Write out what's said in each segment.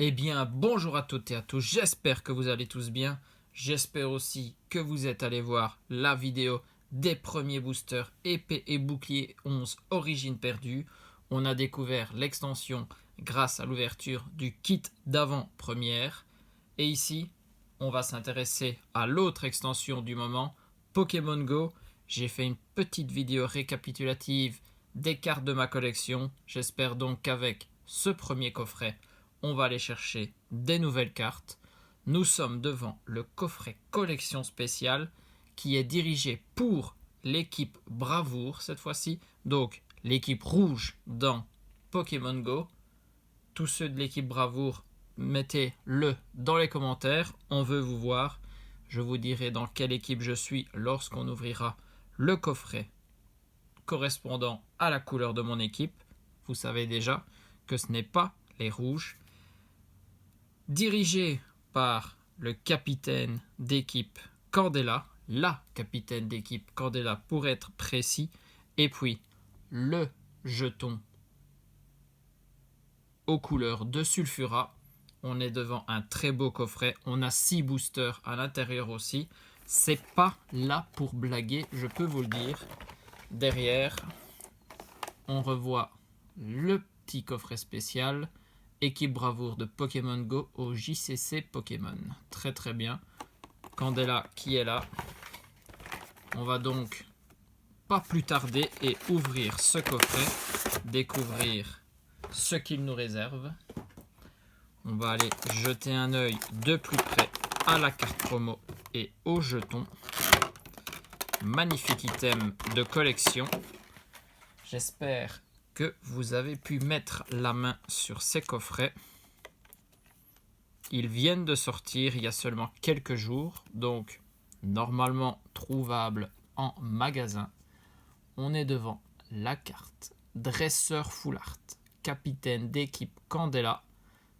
Eh bien, bonjour à toutes et à tous, j'espère que vous allez tous bien. J'espère aussi que vous êtes allés voir la vidéo des premiers boosters épée et bouclier 11 origine perdue. On a découvert l'extension grâce à l'ouverture du kit d'avant-première. Et ici, on va s'intéresser à l'autre extension du moment, Pokémon Go. J'ai fait une petite vidéo récapitulative des cartes de ma collection. J'espère donc qu'avec ce premier coffret, on va aller chercher des nouvelles cartes. Nous sommes devant le coffret collection spéciale qui est dirigé pour l'équipe Bravoure cette fois-ci. Donc l'équipe rouge dans Pokémon Go. Tous ceux de l'équipe Bravoure, mettez-le dans les commentaires. On veut vous voir. Je vous dirai dans quelle équipe je suis lorsqu'on ouvrira le coffret correspondant à la couleur de mon équipe. Vous savez déjà que ce n'est pas les rouges. Dirigé par le capitaine d'équipe Candela, la capitaine d'équipe Candela pour être précis, et puis le jeton aux couleurs de Sulfura. On est devant un très beau coffret, on a 6 boosters à l'intérieur aussi. C'est pas là pour blaguer, je peux vous le dire. Derrière, on revoit le petit coffret spécial équipe Bravoure de Pokémon Go au JCC Pokémon. Très très bien. Candela qui est là. On va donc pas plus tarder et ouvrir ce coffret, découvrir ce qu'il nous réserve. On va aller jeter un œil de plus près à la carte promo et au jeton. Magnifique item de collection. J'espère que vous avez pu mettre la main sur ces coffrets. Ils viennent de sortir il y a seulement quelques jours, donc normalement trouvables en magasin. On est devant la carte Dresseur Full Art, capitaine d'équipe Candela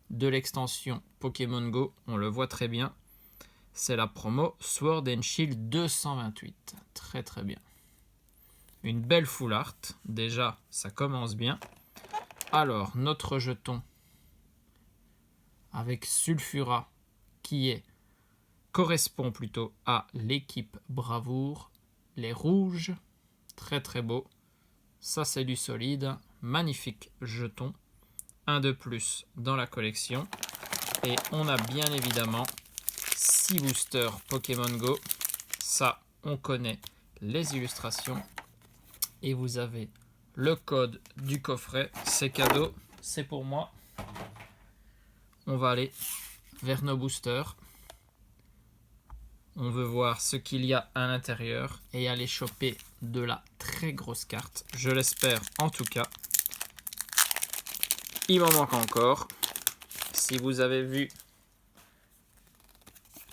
de l'extension Pokémon Go. On le voit très bien. C'est la promo Sword and Shield 228. Très très bien. Une belle full art. Déjà, ça commence bien. Alors, notre jeton avec Sulfura qui correspond plutôt à l'équipe Bravoure. Les rouges, très très beau. Ça, c'est du solide. Magnifique jeton. Un de plus dans la collection. Et on a bien évidemment 6 boosters Pokémon Go. Ça, on connaît les illustrations. Et vous avez le code du coffret. C'est cadeau, c'est pour moi. On va aller vers nos boosters. On veut voir ce qu'il y a à l'intérieur et aller choper de la très grosse carte. Je l'espère en tout cas. Il m'en manque encore. Si vous avez vu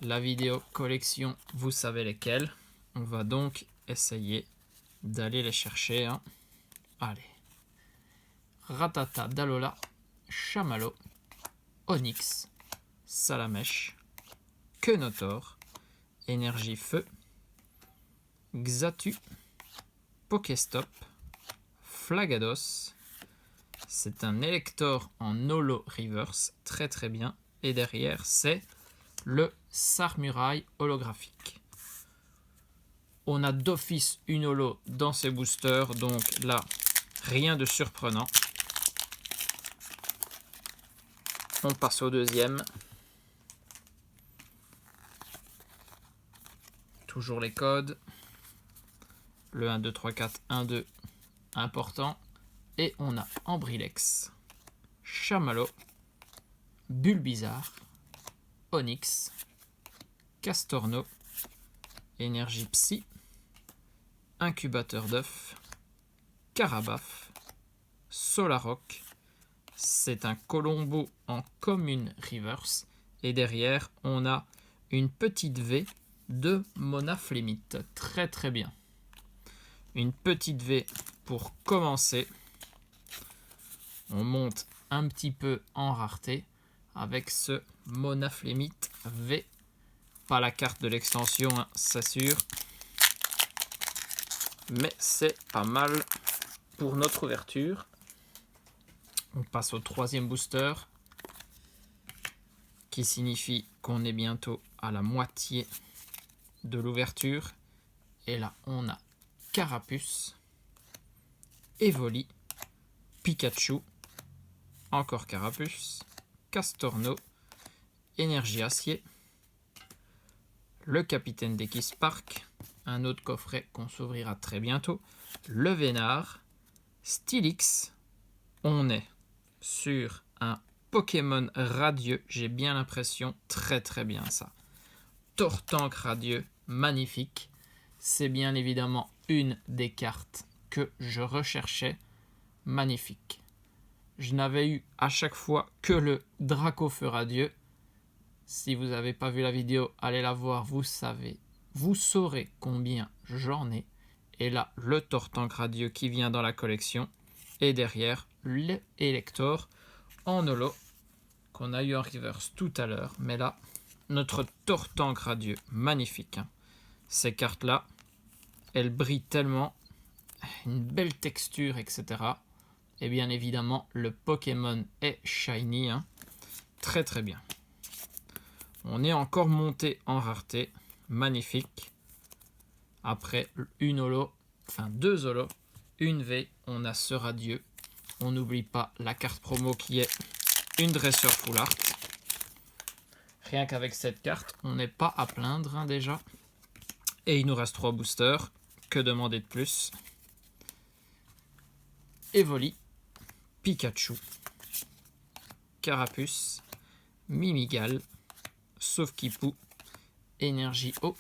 la vidéo collection, vous savez lesquelles. On va donc essayer d'aller les chercher. Allez. Rattata, Dalola, Chamallow, Onyx, Salamèche, Quenotor, Énergie Feu, Xatu, Pokéstop, Flagados. C'est un Elector en holo reverse, très très bien. Et derrière, c'est le Sarmuraille holographique. On a d'office une holo dans ces boosters, donc là, rien de surprenant. On passe au deuxième. Toujours les codes. Le 1, 2, 3, 4, 1, 2, important. Et on a Ambrilex, Chamallow, Bulbizarre, Onyx, Castorno, Énergie Psy, Incubateur d'œuf, Carabaf, Solaroc. C'est un Colombo en commune reverse. Et derrière, on a une petite V de Monaflémite. Très très bien. Une petite V pour commencer. On monte un petit peu en rareté avec ce Monaflémite V. Pas la carte de l'extension, c'est sûr. Mais c'est pas mal pour notre ouverture. On passe au troisième booster. qui signifie qu'on est bientôt à la moitié de l'ouverture. Et là, on a Carapuce, Evoli, Pikachu, encore Carapuce, Castorno, Énergie Acier, le Capitaine d'Equispark, un autre coffret qu'on s'ouvrira très bientôt, le Vénard, Stylix. On est sur un Pokémon radieux, j'ai bien l'impression, très très bien ça. Tortank radieux, magnifique. C'est bien évidemment une des cartes que je recherchais, magnifique. Je n'avais eu à chaque fois que le Dracofeu radieux. Si vous n'avez pas vu la vidéo, allez la voir, vous saurez combien j'en ai. Et là, le Tortank radieux qui vient dans la collection. Et derrière, l'Elector en holo, qu'on a eu en reverse tout à l'heure. Mais là, notre Tortank radieux, magnifique. Hein. Ces cartes-là, elles brillent tellement, une belle texture, etc. Et bien évidemment, le Pokémon est shiny. Hein. Très très bien. On est encore monté en rareté. Magnifique. Après une holo, enfin 2 holos, une V, on a ce radieux. On n'oublie pas la carte promo qui est une dresseur full art. Rien qu'avec cette carte, on n'est pas à plaindre hein, déjà. Et il nous reste 3 boosters. Que demander de plus? Evoli, Pikachu, Carapuce, Mimigal, Sauf-Qui-Pou, Énergie Eau,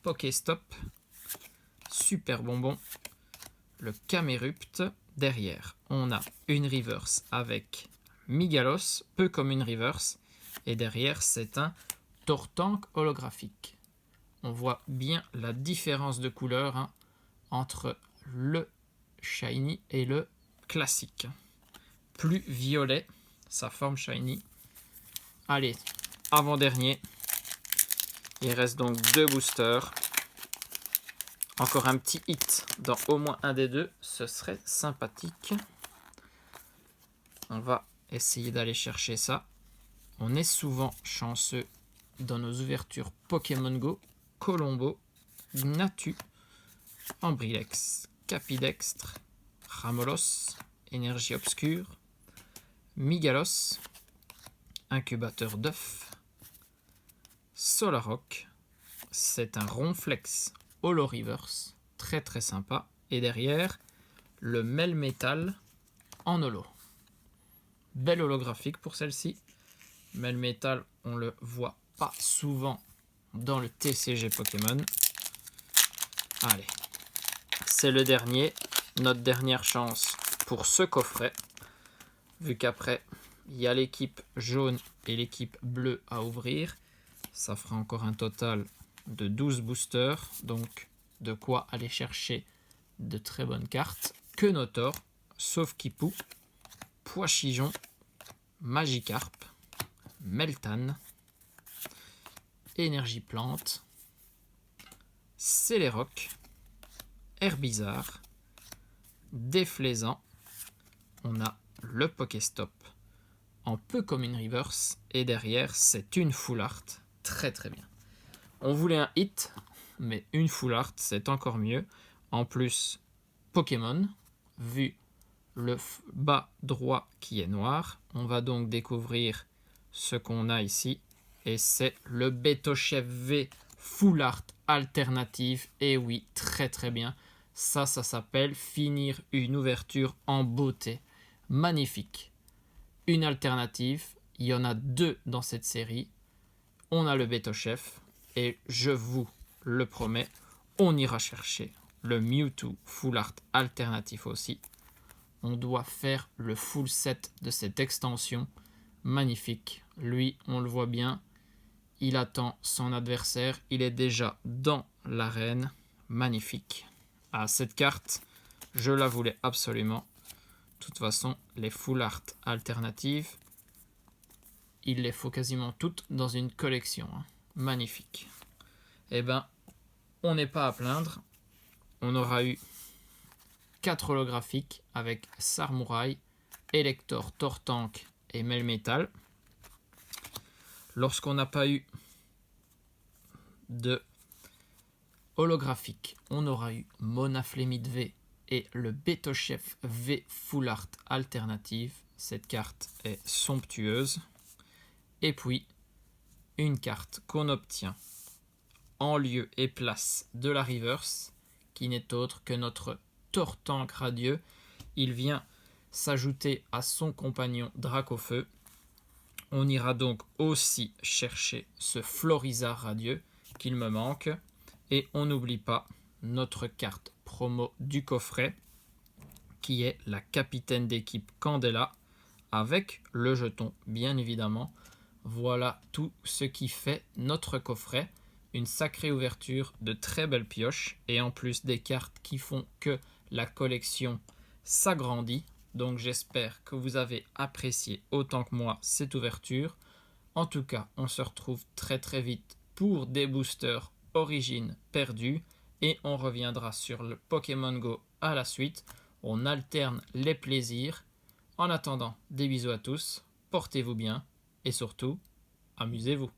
Pokéstop, Super Bonbon, le Camerupt. Derrière, on a une reverse avec Migalos, peu comme une reverse. Et derrière, c'est un Tortank holographique. On voit bien la différence de couleur hein, entre le shiny et le classique. Plus violet, sa forme shiny. Allez, avant-dernier. Il reste donc 2 boosters. Encore un petit hit dans au moins un des deux, ce serait sympathique. On va essayer d'aller chercher ça. On est souvent chanceux dans nos ouvertures Pokémon Go. Colombo, Gnatu, Ambrilex, Capidextre, Ramolos, Énergie Obscure, Migalos, Incubateur d'œuf, Solarock, c'est un Ronflex Holo Reverse, très très sympa. Et derrière, le Melmetal en holo. Belle holographique pour celle-ci. Melmetal, on le voit pas souvent dans le TCG Pokémon. Allez, c'est le dernier, notre dernière chance pour ce coffret. Vu qu'après, il y a l'équipe jaune et l'équipe bleue à ouvrir. Ça fera encore un total de 12 boosters. Donc, de quoi aller chercher de très bonnes cartes. Quenotor, Sauf-Qui-Pou, Poichijon, Magikarp, Meltan, Énergie Plante, Céléroc, Herbizarre, Déflaisant. On a le Pokéstop en peu comme une reverse. Et derrière, c'est une full art. Très très bien. On voulait un hit, mais une full art, c'est encore mieux. En plus, Pokémon, vu le bas droit qui est noir. On va donc découvrir ce qu'on a ici. Et c'est le Betochef V Full Art Alternative. Et oui, très très bien. Ça s'appelle finir une ouverture en beauté. Magnifique. Une alternative. Il y en a 2 dans cette série. On a le Betochef. Et je vous le promets, on ira chercher le Mewtwo Full Art Alternative aussi. On doit faire le full set de cette extension. Magnifique. Lui, on le voit bien. Il attend son adversaire. Il est déjà dans l'arène. Magnifique. Ah, cette carte, je la voulais absolument. De toute façon, les full art alternatives, il les faut quasiment toutes dans une collection. Hein. Magnifique. Eh ben, on n'est pas à plaindre. On aura eu 4 holographiques avec Sarmouraï, Elector, Tortank et Melmetal. lorsqu'on n'a pas eu de holographique, on aura eu Mona Flemit V et le Betochef V Full Art Alternative. Cette carte est somptueuse. Et puis, une carte qu'on obtient en lieu et place de la reverse, qui n'est autre que notre Tortank radieux. Il vient s'ajouter à son compagnon Dracofeu. On ira donc aussi chercher ce Florizard radieux qu'il me manque. Et on n'oublie pas notre carte promo du coffret, qui est la capitaine d'équipe Candela, avec le jeton, bien évidemment. Voilà tout ce qui fait notre coffret. Une sacrée ouverture, de très belles pioches, et en plus des cartes qui font que la collection s'agrandit. Donc j'espère que vous avez apprécié autant que moi cette ouverture. En tout cas, on se retrouve très très vite pour des boosters Origine perdue, et on reviendra sur le Pokémon Go à la suite. On alterne les plaisirs. En attendant, des bisous à tous, portez-vous bien et surtout, amusez-vous.